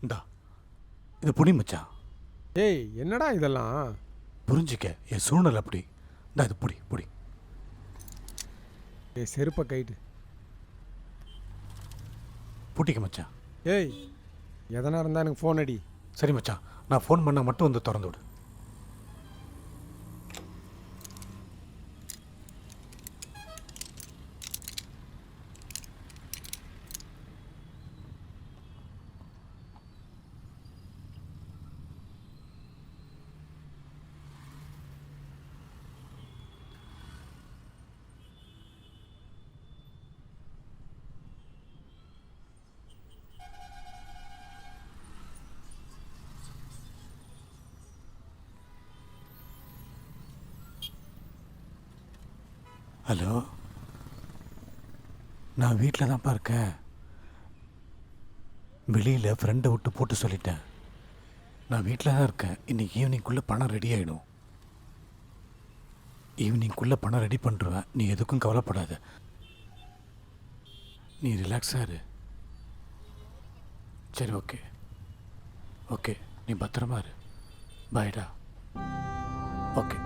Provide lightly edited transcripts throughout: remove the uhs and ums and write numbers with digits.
இந்தா இது புடி மச்சான். ஏய் என்னடா இதெல்லாம்? புரிஞ்சிக்க, என் சூழ்நிலை அப்படி. இந்தா இது புடி புடி. ஏய் செருப்பை கைட்டு. பூட்டிக்க மச்சான். ஏய் எதனா இருந்தால் எனக்கு ஃபோன் அடி. சரி மச்சான், நான் ஃபோன் பண்ணால் மட்டும் வந்து திறந்து விடு. ஹலோ, நான் வீட்டில் தான்ப்பா இருக்கேன். வெளியில் ஃப்ரெண்டை விட்டு போட்டு சொல்லிட்டேன். நான் வீட்டில் தான் இருக்கேன். இன்னைக்கு ஈவினிங்குள்ளே பணம் ரெடி ஆகிடும். ஈவினிங்குள்ளே பணம் ரெடி பண்ணுறேன். நீ எதுக்கும் கவலைப்படாத. நீ ரிலாக்ஸாக இரு. சரி, ஓகே ஓகே, நீ பத்திரமா இரு. பாய்டா. ஓகே.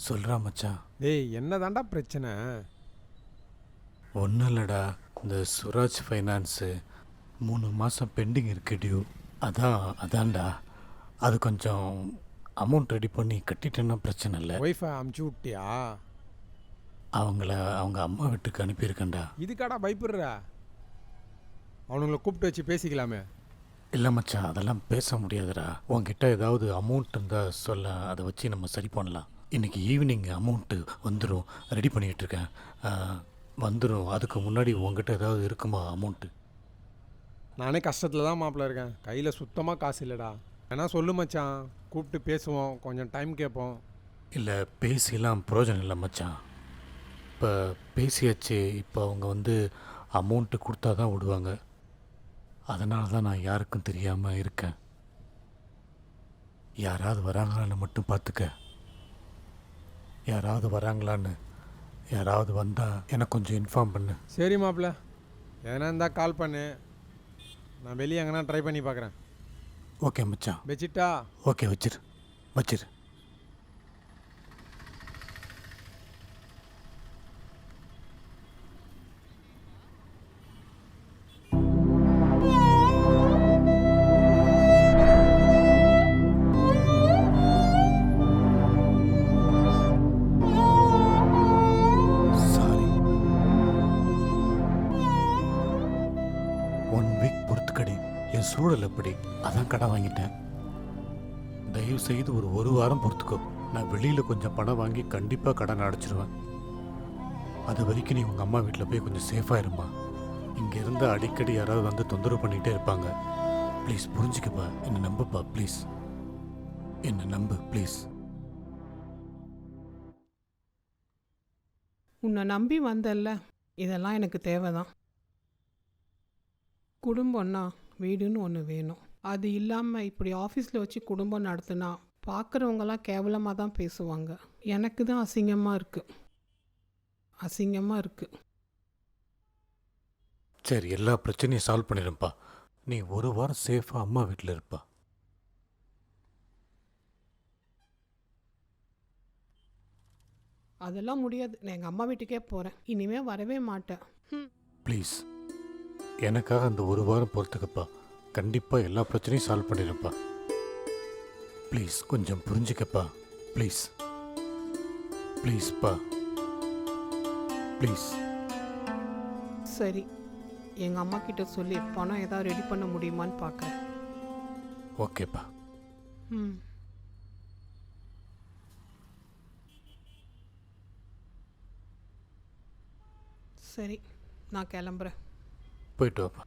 சொல்கிறா மச்சான். டேய் என்ன தாண்டா பிரச்சனை? ஒன்றும் இல்லைடா, இந்த சுராஜ் ஃபைனான்ஸு 3 மாதம் பெண்டிங் இருக்கு டியூ. அதான்டா, அது கொஞ்சம் அமௌண்ட் ரெடி பண்ணி கட்டிட்டேன்னா பிரச்சனை இல்லை. ஒய்ஃபை அமுச்சு விட்டியா? அவங்க அம்மா வீட்டுக்கு அனுப்பியிருக்கேன்டா. இதுக்காடா பயப்படுற? அவனுங்களை கூப்பிட்டு வச்சு பேசிக்கலாமே. இல்லை மச்சான், அதெல்லாம் பேச முடியாதுடா. உன்கிட்ட ஏதாவது அமௌண்ட் இருந்தால் சொல்ல, அதை வச்சு நம்ம சரி பண்ணலாம். இன்றைக்கி ஈவினிங் அமௌண்ட்டு வந்துடும். ரெடி பண்ணிகிட்டு இருக்கேன். வந்துடும். அதுக்கு முன்னாடி உங்ககிட்ட ஏதாவது இருக்குமா அமௌண்ட்டு? நானே கஷ்டத்தில் தான் மாப்பிள்ள இருக்கேன். கையில் சுத்தமாக காசு இல்லைடா. ஏன்னா சொல்லு மச்சான், கூப்பிட்டு பேசுவோம், கொஞ்சம் டைம் கேட்போம். இல்லை, பேசிலாம் பிரயோஜனம் இல்லை மச்சான். இப்போ பேசியாச்சு. இப்போ அவங்க வந்து அமௌண்ட்டு கொடுத்தா தான் விடுவாங்க. அதனால தான் நான் யாருக்கும் தெரியாமல் இருக்கேன். யாராவது வராங்களான்னு மட்டும் பார்த்துக்க. யாராவது வந்தால் எனக்கு கொஞ்சம் இன்ஃபார்ம் பண்ணு. சரி மாப்பிள்ள, எதனா இருந்தால் கால் பண்ணு. நான் வெளியே எங்கன்னா ட்ரை பண்ணி பார்க்குறேன். ஓகே மச்சான். வச்சிட்டா? ஓகே, வச்சிரு. சாரி, 1 வீக் பொறுத்துக்கடி. என் சூழல் எப்படி, அதான் கடன் வாங்கிட்டேன். தயவு செய்து ஒரு வாரம் பொறுத்துக்கோ. நான் வெளியில் கொஞ்சம் பணம் வாங்கி கண்டிப்பாக கடன் அடைச்சிருவேன். அது வரைக்கும் நீ உங்கள் அம்மா வீட்டில் போய் கொஞ்சம் சேஃபாக இருமா. இங்கே இருந்தால் அடிக்கடி யாராவது வந்து தொந்தரவு பண்ணிகிட்டே இருப்பாங்க. ப்ளீஸ் புரிஞ்சுக்கப்பா, என்னை நம்புப்பா, ப்ளீஸ் என்னை நம்பு ப்ளீஸ். உன்னை நம்பி வந்தல்ல, இதெல்லாம் எனக்கு தேவைதான். குடும்பம்னா வீடுன்னு ஒன்று வேணும். அது இல்லாமல் இப்படி ஆஃபீஸில் வச்சு குடும்பம் நடத்துனா பார்க்குறவங்களாம் கேவலமாக தான் பேசுவாங்க. எனக்கு தான் அசிங்கமாக இருக்குது. அசிங்கமாக இருக்குது. சரி, எல்லா பிரச்சனையும் சால்வ் பண்ணிடும்ப்பா. நீ ஒரு வாரம் சேஃபாக அம்மா வீட்டில் இருப்பா. அதெல்லாம் முடியாது. நான் எங்கள் அம்மா வீட்டுக்கே போகிறேன். இனிமேல் வரவே மாட்டேன். ப்ளீஸ், எனக்காக அந்த ஒரு வாரம் பொறுத்துக்கப்பா. கண்டிப்பாக எல்லா பிரச்சனையும் சால்வ் பண்ணிடும்ப்பா. ப்ளீஸ் கொஞ்சம் புரிஞ்சுக்கப்பா. Please ப்ளீஸ்ப்பா, please. சரி, எங்கள் அம்மா கிட்ட சொல்லி பணம் ஏதாவது ரெடி பண்ண முடியுமான்னு பார்க்குறேன். ஓகேப்பா. ம். சரி, நான் கிளம்புறேன். போயிட்டு வாப்பா.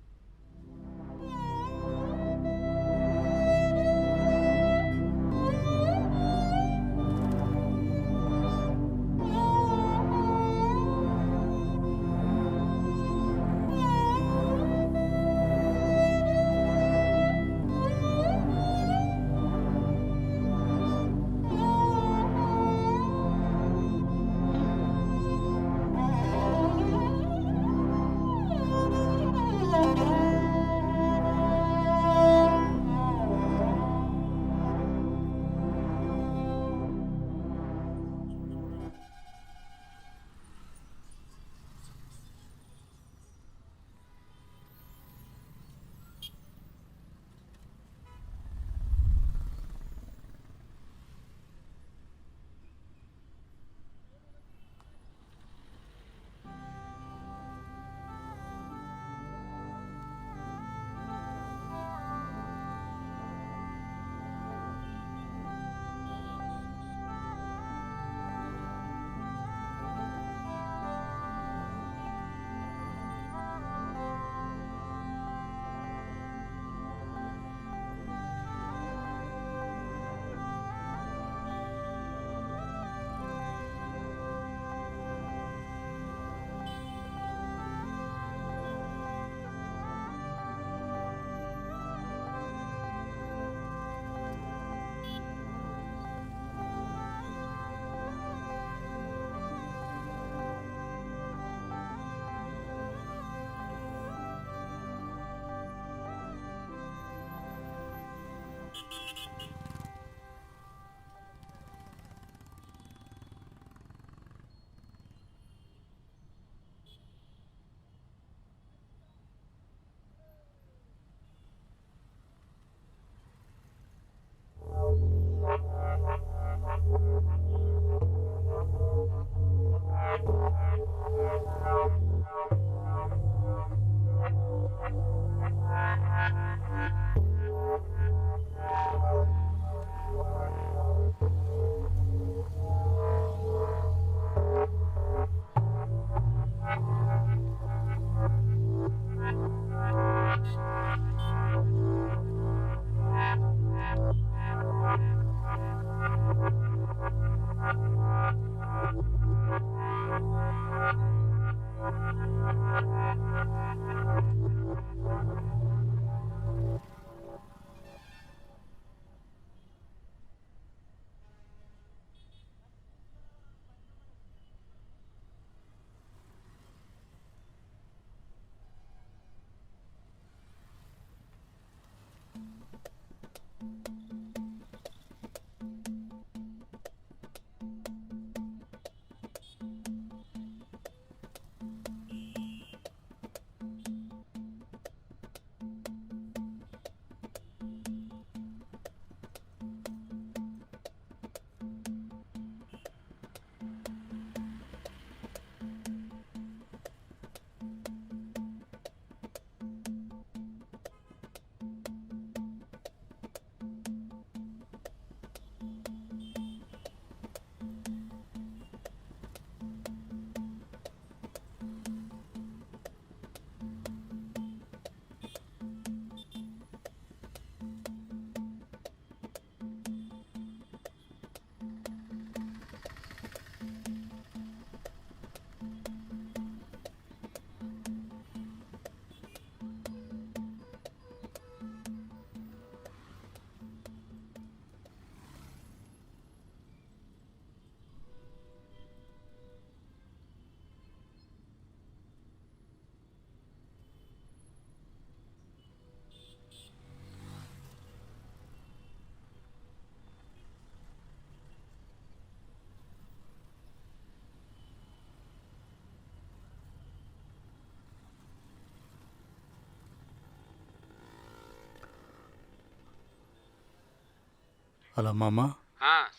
ஹலோ மாமா.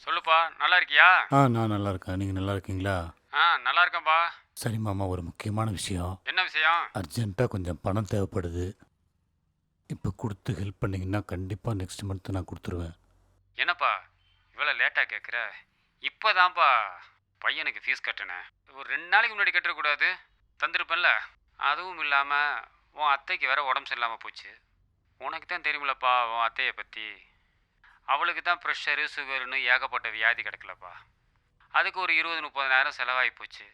சொல்லுப்பா, நல்லா இருக்கியா? நான் நல்லா இருக்கேன். நீங்கள் நல்லா இருக்கீங்களா? நல்லா இருக்கேன்ப்பா. சரி மாமா, ஒரு முக்கியமான விஷயம். என்ன விஷயம்? அர்ஜென்ட்டாக கொஞ்சம் பணம் தேவைப்படுது. இப்போ கொடுத்து ஹெல்ப் பண்ணிங்கன்னா கண்டிப்பாக நெக்ஸ்ட் மந்த் நான் கொடுத்துருவேன். என்னப்பா இவ்வளோ லேட்டாக கேட்குற? இப்போதான்ப்பா பையனுக்கு ஃபீஸ் கட்டினேன். ஒரு 2 நாளைக்கு முன்னாடி கட்டிடக்கூடாது? தந்துருப்பேன்ல. அதுவும் இல்லாமல் உன் அத்தைக்கு வேற உடம்பு சரியில்லாமல் போச்சு. உனக்கு தான் தெரியுமில்லப்பா உன் அத்தையை பற்றி. அவளுக்கு தான் ப்ரெஷரு சுகருன்னு ஏகப்பட்ட வியாதி கிடக்கலப்பா. அதுக்கு ஒரு 20-30 செலவாகி போச்சு.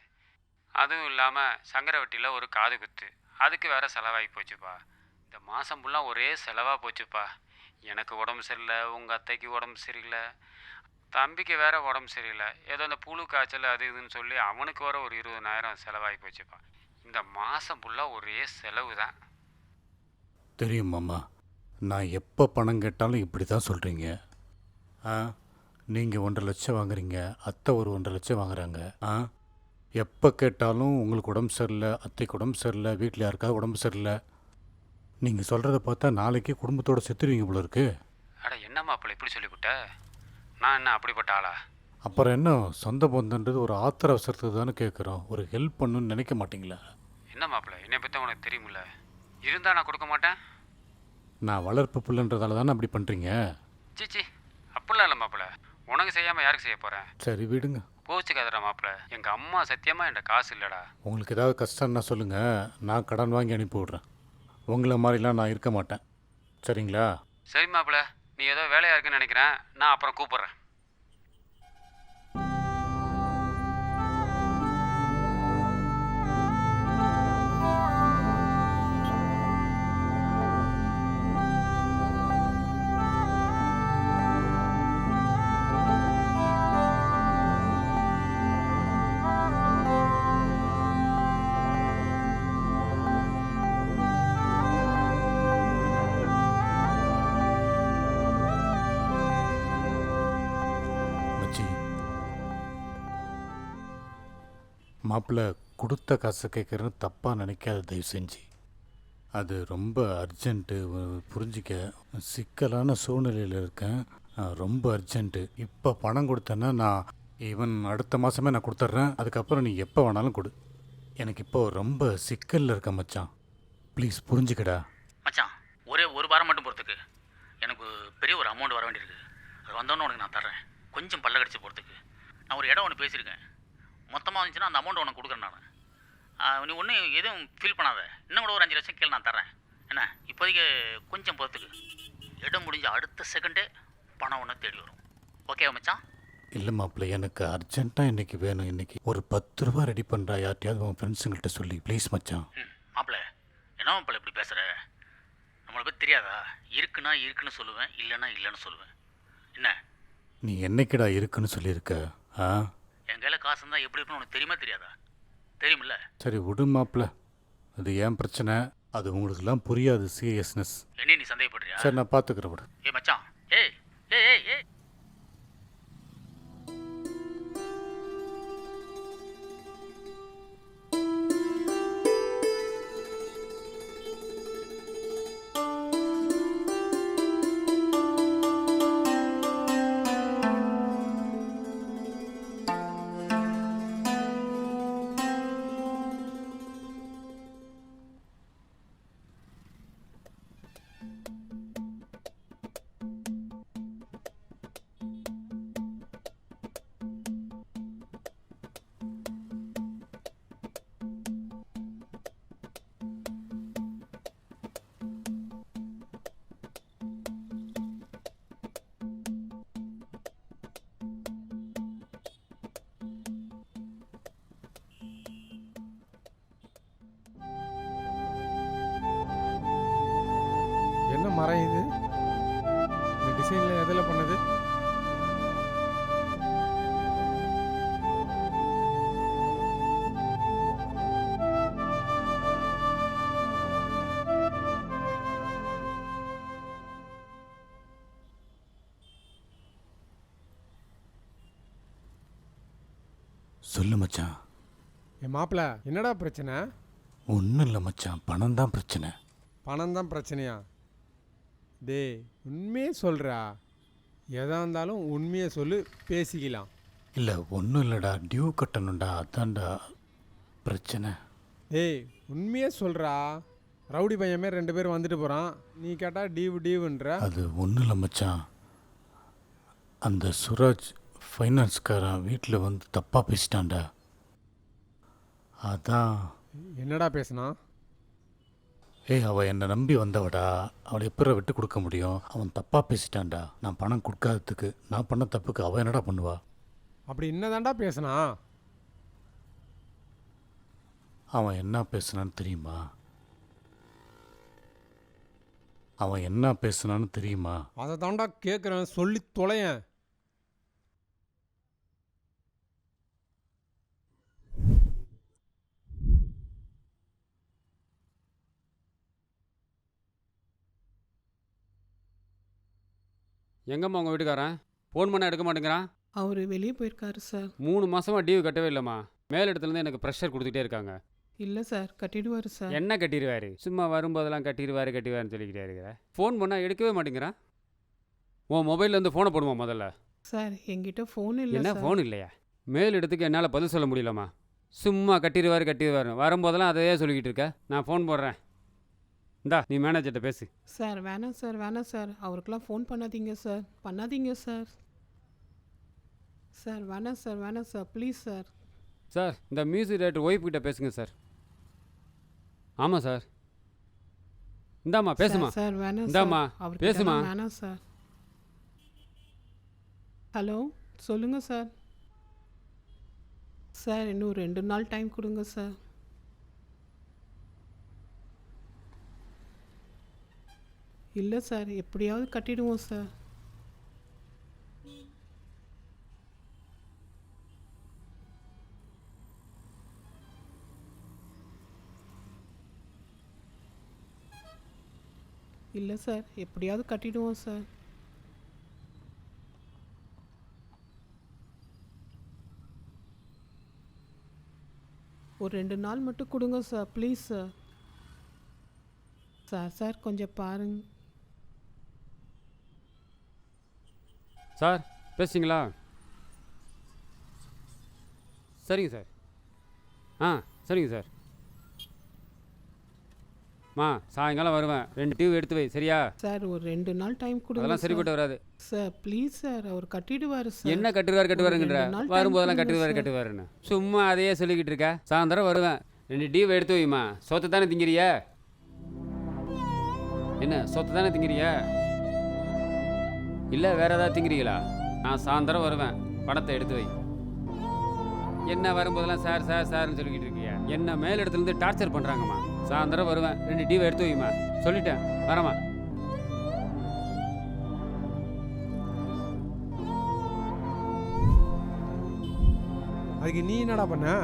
அதுவும் இல்லாமல் சங்கரவட்டியில் ஒரு காது குத்து, அதுக்கு வேற செலவாகி போச்சுப்பா. இந்த மாதம் ஃபுல்லாக ஒரே செலவாக போச்சுப்பா. எனக்கு உடம்பு சரியில்லை, உங்கள் அத்தைக்கு உடம்பு சரியில்லை, தம்பிக்கு வேற உடம்பு சரியில்லை. ஏதோ இந்த புழு காய்ச்சல் அது இதுன்னு சொல்லி அவனுக்கு வர ஒரு 20,000 செலவாகி போச்சுப்பா. இந்த மாதம் ஃபுல்லாக ஒரே செலவு தான். தெரியும் மாமா, நான் எப்போ பணம் கேட்டாலும் இப்படி தான் சொல்கிறீங்க. நீங்கள் 1.5 லட்சம் வாங்குறீங்க, அத்தை ஒரு 1.5 லட்சம் வாங்குறாங்க. எப்போ கேட்டாலும் உங்களுக்கு உடம்பு சரியில்லை, அத்தைக்கு உடம்பு சரியில்லை, வீட்டில் யாருக்காவது உடம்பு சரியில்லை. நீங்கள் சொல்கிறத பார்த்தா நாளைக்கே குடும்பத்தோடு செத்துருவீங்க போல இருக்கு. அட என்னம்மா அப்படி இப்படி சொல்லிவிட்ட? நான் என்ன அப்படிப்பட்ட ஆளா? அப்புறம் என்ன, சொந்த பந்தன்றது ஒரு ஆத்திர அவசரத்துக்கு தானே கேட்குறோம். ஒரு ஹெல்ப் பண்ணணும்னு நினைக்க மாட்டிங்களா? என்ன மாப்பிள்ள, என்னை பற்றி உனக்கு தெரியுமில்ல. இருந்தால் நான் கொடுக்க மாட்டேன். நான் வளர்ப்பு பிள்ளைன்றதால தானே அப்படி பண்ணுறீங்க. சீச்சி, அப்படிலாம் இல்லை மாப்பிள்ள. உனக்கு செய்யாமல் யாருக்கு செய்ய போகிறேன்? சரி விடுங்க. போச்சுக்காதடா மாப்பிள்ள. எங்கள் அம்மா சத்தியமாக என்கிட்ட காசு இல்லைடா. உங்களுக்கு ஏதாவது கஷ்டம்னா சொல்லுங்கள், நான் கடன் வாங்கி அனுப்பி விட்றேன். உங்களை மாதிரிலாம் நான் இருக்க மாட்டேன். சரிங்களா? சரி மாப்பிள்ள, நீ ஏதோ வேலையாக இருக்குன்னு நினைக்கிறேன். நான் அப்புறம் கூப்பிட்றேன். மச்சி, மாப்பிள்ளை கொடுத்த காசை கேட்குறேன்னு தப்பாக நினைக்காத தயவு செஞ்சு. அது ரொம்ப அர்ஜென்ட்டு, புரிஞ்சிக்க. சிக்கலான சூழ்நிலையில் இருக்கேன். ரொம்ப அர்ஜென்ட்டு. இப்போ பணம் கொடுத்தேன்னா நான் ஈவன் அடுத்த மாதமே நான் கொடுத்துட்றேன். அதுக்கப்புறம் நீ எப்போ வேணாலும் கொடு. எனக்கு இப்போ ரொம்ப சிக்கலில் இருக்கேன் மச்சான். ப்ளீஸ் புரிஞ்சுக்கடா. மச்சான், ஒரே ஒரு வாரம் மட்டும் போகிறதுக்கு எனக்கு பெரிய ஒரு அமௌண்ட் வர வேண்டியிருக்கு. அது வந்தோன்னே உனக்கு நான் தர்றேன். கொஞ்சம் பல்ல கடிச்சு போகிறதுக்கு நான் ஒரு இடம் ஒன்று பேசியிருக்கேன். மொத்தமாக வந்துச்சுன்னா அந்த அமௌண்ட் உனக்கு கொடுக்குறேன் நான். நீ ஒன்றும் எதுவும் ஃபீல் பண்ணாத. இன்னும் கூட ஒரு 5 லட்சம் கீழே நான் தரேன். என்ன, இப்போதைக்கு கொஞ்சம் பொறுத்துக்கு. இடம் முடிஞ்ச அடுத்த செகண்டே பணம் ஒன்று தேடி வரும். ஓகேவா மச்சான்? இல்லை மாப்பிள்ளை, எனக்கு அர்ஜென்ட்டாக இன்றைக்கி வேணும். இன்றைக்கி ஒரு 10 ரூபா ரெடி பண்ணுறா, யார்ட்டையாவது உன் ஃப்ரெண்ட்ஸுங்கள்கிட்ட சொல்லி ப்ளீஸ் மச்சான். மாப்பிள்ள, என்ன மாப்பிள்ள இப்படி பேசுகிற? நம்மளை பற்றி தெரியாதா? இருக்குன்னா இருக்குன்னு சொல்லுவேன், இல்லைன்னா இல்லைன்னு சொல்லுவேன். என்ன, நீ என்னைக்கிடா இருக்குன்னு சொல்லியிருக்க? என் கையில் காசு இருந்தால் எப்படி இருக்குன்னு உனக்கு தெரியுமா தெரியாதா? தெரியுமில்ல? சரி விடு மாப்பிள்ளை, அது ஏன் பிரச்சனை, அது உங்களுக்குலாம் புரியாது சீரியஸ்னஸ். என்ன நீ சந்தேகப்படுறியா? சரி நான் பார்த்துக்கிறேன் விடு. மச்சான், ஏய் ஏய் ஏய் ஏய் என்ன மரம் இது? இந்த டிசைனில் எதில் பண்ணது? சொல்லு மச்சான். என் மாப்பிள்ள, என்னடா பிரச்சனை? ஒன்றும் இல்லை மச்சான், பணம் தான் பிரச்சனை. பணம் தான் பிரச்சனையா? டேய், உண்மையே சொல்கிறா. எதா இருந்தாலும் உண்மையை சொல்லு, பேசிக்கலாம். இல்லை ஒன்றும் இல்லைடா, டியூ கட்டணும்டா, அதான்டா பிரச்சனை. ஏய் உண்மையே சொல்கிறா. ரவுடி பையன் மாரி 2 பேர் வந்துட்டு போகிறான், நீ கேட்டால் டீவுன்ற. அது ஒன்றும் இல்லை மச்சான், அந்த சுராஜ் ஃபைனான்ஸ்காரன் வீட்டில் வந்து தப்பாக பேசிட்டான்டா. அதான். என்னடா பேசுனா? ஏய், அவள் என்னை நம்பி வந்தவடா, அவளை எப்போ விட்டு கொடுக்க முடியும்? அவன் தப்பாக பேசிட்டான்டா. நான் பணம் கொடுக்காததுக்கு, நான் பண்ண தப்புக்கு அவள் என்னடா பண்ணுவா? அப்படி என்னதான்டா பேசுனா? அவன் என்ன பேசுனான்னு தெரியுமா? அவன் என்ன பேசுனான்னு தெரியுமா? அதை தாண்டா கேட்குறேன், சொல்லி தொலையேன். எங்கம்மா உங்கள் வீட்டுக்காரன் ஃபோன் பண்ண எடுக்க மாட்டேங்கிறான்? அவர் வெளியே போயிருக்காரு சார். 3 மாசமாக டியூ கட்டவே இல்லைம்மா. மேலிடத்துலேருந்து எனக்கு ப்ரெஷர் கொடுத்துட்டே இருக்காங்க. இல்லை சார், கட்டிடுவார் சார். என்ன கட்டிடுவாரு? சும்மா வரும்போதெல்லாம் கட்டிடுவாருன்னு சொல்லிக்கிட்டே இருக்கிற. ஃபோன் பண்ணால் எடுக்கவே மாட்டேங்கிறான். உன் மொபைல்லேருந்து ஃபோனை போடுமா முதல்ல. சார் என்கிட்ட ஃபோன் இல்லை என்ன சார். ஃபோன் இல்லையா? மேலிடத்துக்கு என்னால் பதில் சொல்ல முடியலம்மா. சும்மா கட்டிடுவாரு வரும்போதெல்லாம் அதையே சொல்லிக்கிட்டு இருக்க. நான் ஃபோன் போடுறேன், இந்தா நீ மேனேஜர்கிட்ட பேசு. சார் வேணாம் சார், வேணாம் சார், அவருக்கெல்லாம் ஃபோன் பண்ணாதீங்க சார், பண்ணாதீங்க சார். சார் வேணாம் சார், வேணாம் சார், ப்ளீஸ் சார். சார் இந்த மியூசிக் டைரக்டர் ஒய்ஃப் கிட்ட பேசுங்க சார். ஆமாம் சார், இந்தாம்மா பேசுமா. சார், சார் வேணாம் இந்தாம்மா சார், அவர்கிட்ட பேசுமா. வேணாம் சார். ஹலோ சொல்லுங்கள் சார். சார் இன்னும் 2 நாள் டைம் கொடுங்க சார். இல்லை சார், எப்படியாவது கட்டிடுவோம் சார். இல்லை சார், எப்படியாவது கட்டிடுவோம் சார். ஒரு 2 நாள் மட்டும் கொடுங்க சார், ப்ளீஸ் சார். சார் கொஞ்சம் பாருங்க சார். பேசுங்களா? சரிங்க சார். சரிங்க சார். சாயங்காலம் வருவேன், 2 டியூ எடுத்து வை சரியா? சார் ஒரு 2 நாள் டைம் கொடுங்க. அதெல்லாம் சரிப்பட்டு வராது சார், ப்ளீஸ் சார், அவர் கட்டிடுவார் சார். என்ன கட்டுவாருங்கிற? 2 நாள் time வரும்போதெல்லாம் கொடுங்க கட்டுவாருன்னு சும்மா அதையே சொல்லிக்கிட்டு இருக்க. சாயந்தரம் வருவேன், 2 டியூ எடுத்து வைமா. சொத்தை தானே திங்கிறிய? என்ன சொத்தை தானே திங்கிறிய? இல்லை வேற ஏதாவது திங்கிறீங்களா? நான் சாயந்தரம் வருவேன், பணத்தை எடுத்து வை. என்ன வரும்போதெல்லாம் சார்னு சொல்லிக்கிட்டு இருக்கியா? என்ன மேலிடத்துலேருந்து டார்ச்சர் பண்ணுறாங்கம்மா. சாயந்தரம் வருவேன், 2 டியூ எடுத்து வைமா. சொல்லிட்டேன், வரமா. அதுக்கு நீ என்னடா பண்ண?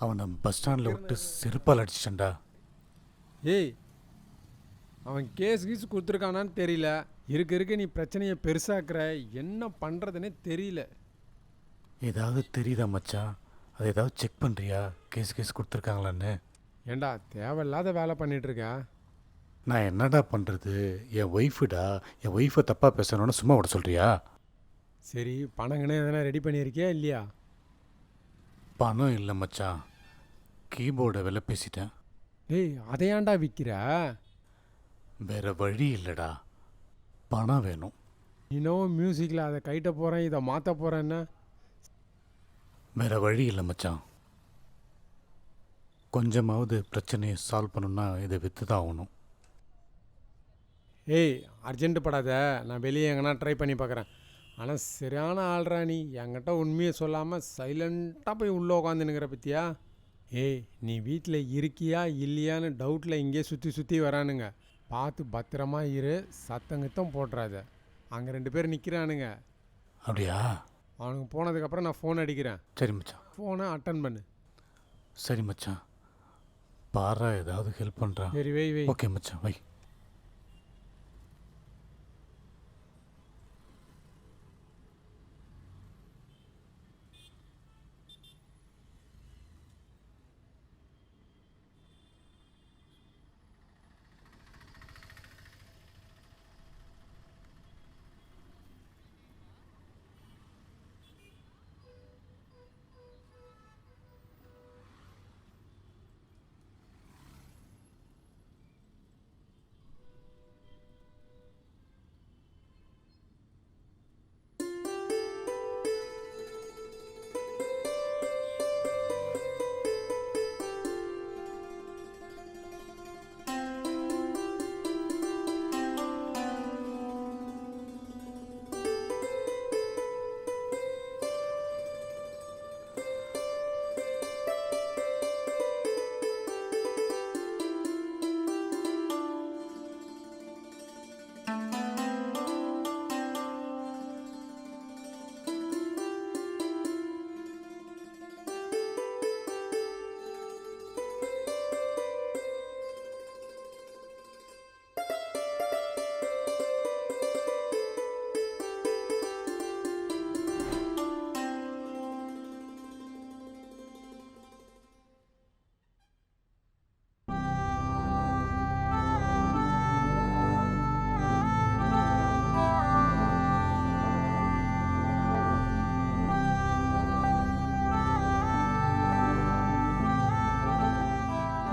அவனை பஸ் ஸ்டாண்டில் விட்டு செருப்பால் அடிச்சிட்டேன்டா. ஏய் அவன் கேஸ் கொடுத்துருக்கானான்னு தெரியல. இருக்க நீ பிரச்சனையை பெருசாக்குற. என்ன பண்ணுறதுனே தெரியல. ஏதாவது தெரியுதா மச்சான்? அதை ஏதாவது செக் பண்ணுறியா? கேஸ் கொடுத்துருக்காங்களான்னு. ஏண்டா தேவையில்லாத வேலை பண்ணிகிட்ருக்க. நான் என்னடா பண்ணுறது? என் ஒய்ஃபுடா, என் ஒய்ஃபை தப்பாக பேசணுன்னு சும்மா விட சொல்கிறியா? சரி பணங்கன்னு எதனா ரெடி பண்ணியிருக்கியா இல்லையா? பணம் இல்லை மச்சான், கீபோர்டை விலை பேசிட்டேன். ஏய் அதையாண்டா விற்கிற? வேற வழி இல்லைடா, பணம் வேணும். இன்னும் மியூசிக்கில் அதை கைட்ட போகிறேன், இதை மாற்ற போகிறேன்னா வேற வழி இல்லை மச்சான். கொஞ்சமாவது பிரச்சனையை சால்வ் பண்ணணும்னா இதை விற்று தான் ஆகணும். ஏய் அர்ஜென்ட் படாத, நான் வெளியே எங்கன்னா ட்ரை பண்ணி பார்க்குறேன். ஆனால் சரியான ஆள்றா நீ, என்கிட்ட உண்மையை சொல்லாமல் சைலண்ட்டாக போய் உள்ளே உட்காந்துனுங்கிற பற்றியா? ஏய் நீ வீட்டில் இருக்கியா இல்லையான்னு டவுட்டில் இங்கே சுற்றி சுற்றி வரானுங்க. பார்த்து பத்திரமா இரு, சத்தங்கத்தம் போட்டுறாத. அங்கே 2 பேர் நிற்கிறானுங்க. அப்படியா? அவனுக்கு போனதுக்கப்புறம் நான் ஃபோன் அடிக்கிறேன். சரி மச்சான். ஃபோனை அட்டன் பண்ணு. சரி மச்சான், பாரா ஏதாவது ஹெல்ப் பண்ணுறான். சரி வை வை. ஓகே மச்சான், வை.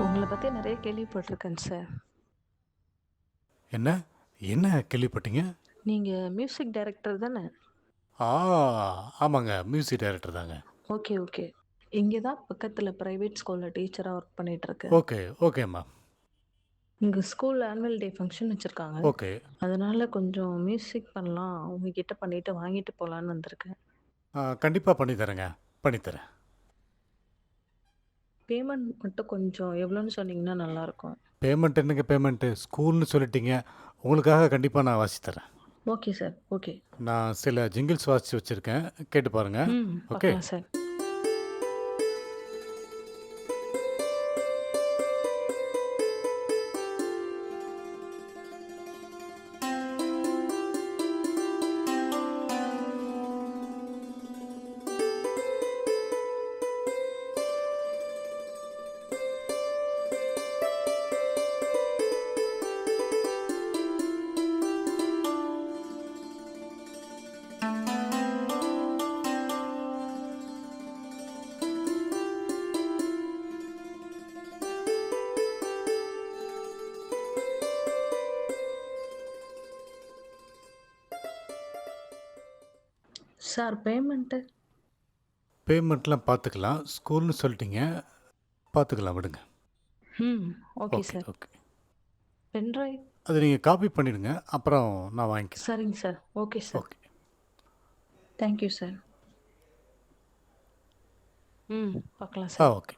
உங்களை பற்றி நிறைய கேள்விப்பட்டிருக்கேன் சார். என்ன என்ன கேள்விப்பட்டீங்க? நீங்கள் மியூசிக் டைரக்டர் தானே? ஆ, ஆமாங்க, மியூசிக் டைரக்டர் தாங்க. Okay okay. இங்கே தான் பக்கத்தில் ப்ரைவேட் ஸ்கூலில் டீச்சராக ஒர்க் பண்ணிகிட்ருக்கேன். ஓகே ஓகேம்மா. உங்கள் ஸ்கூலில் ஆனுவல் டே ஃபங்க்ஷன் வச்சுருக்காங்க. ஓகே. அதனால் கொஞ்சம் மியூசிக் பண்ணலாம், உங்ககிட்ட பண்ணிவிட்டு வாங்கிட்டு போகலான்னு வந்திருக்கேன். கண்டிப்பாக பண்ணித்தரேங்க, பண்ணித்தரேன். பேமெண்ட் மட்டும் கொஞ்சம் எவ்வளோன்னு சொன்னீங்கன்னா நல்லாயிருக்கும். பேமெண்ட் என்னங்க பேமெண்ட்டு? ஸ்கூல்னு சொல்லிட்டீங்க, உங்களுக்காக கண்டிப்பாக நான் வாசித்து தரேன். Okay sir, okay. நான் சில ஜிங்கிள்ஸ் வாசித்து வச்சுருக்கேன், கேட்டு பாருங்கள். ஓகே. பார்க்கலாம் சார். Sir payment? பேமெண்ட்லாம் பார்த்துக்கலாம், ஸ்கூல்னு சொல்லிட்டீங்க, பார்த்துக்கலாம், விடுங்க. Okay okay sir. Okay. Pendrive? அது நீங்கள் காப்பி பண்ணிடுங்க, அப்புறம் நான் வாங்கிக்கிறேன். சரிங்க sir, okay sir. Okay. Thank you sir. பார்க்கலாம் சார். ஓகே.